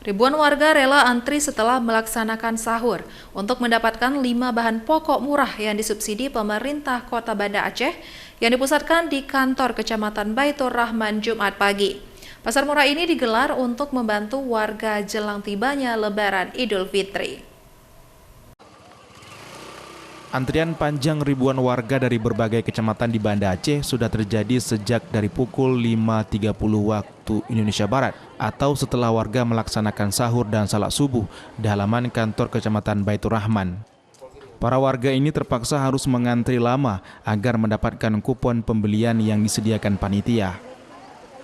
Ribuan warga rela antri setelah melaksanakan sahur untuk mendapatkan 5 bahan pokok murah yang disubsidi pemerintah Kota Banda Aceh yang dipusatkan di kantor Kecamatan Baitur Rahman Jumat pagi. Pasar murah ini digelar untuk membantu warga jelang tibanya Lebaran Idul Fitri. Antrian panjang ribuan warga dari berbagai kecamatan di Banda Aceh sudah terjadi sejak dari pukul 5.30 waktu Indonesia Barat atau setelah warga melaksanakan sahur dan salat subuh di halaman kantor Kecamatan Baitur Rahman. Para warga ini terpaksa harus mengantri lama agar mendapatkan kupon pembelian yang disediakan panitia.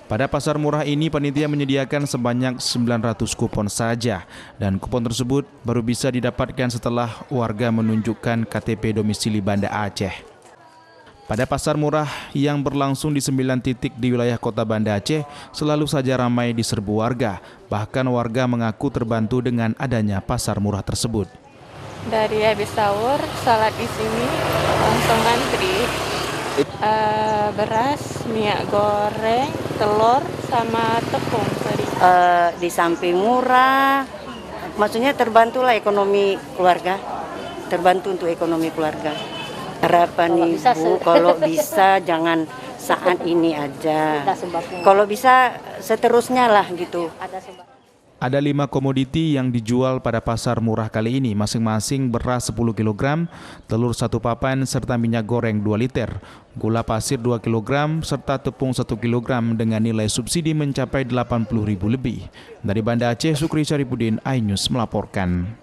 Pada pasar murah ini, panitia menyediakan sebanyak 900 kupon saja, dan kupon tersebut baru bisa didapatkan setelah warga menunjukkan KTP domisili Banda Aceh. Pada pasar murah yang berlangsung di 9 titik di wilayah Kota Banda Aceh, selalu saja ramai diserbu warga. Bahkan warga mengaku terbantu dengan adanya pasar murah tersebut. Dari habis sahur, salat di sini, langsung antri. Beras, minyak goreng, telur, sama tepung. Di samping murah, maksudnya terbantulah ekonomi keluarga, terbantu untuk ekonomi keluarga. Harapan Ibu, kalau bisa jangan saat ini aja, kalau bisa seterusnya lah gitu. Ada 5 komoditi yang dijual pada pasar murah kali ini, masing-masing beras 10 kg, telur 1 papan, serta minyak goreng 2 liter, gula pasir 2 kg, serta tepung 1 kg dengan nilai subsidi mencapai 80.000 lebih. Dari Banda Aceh, Sukri Syarifudin, iNews melaporkan.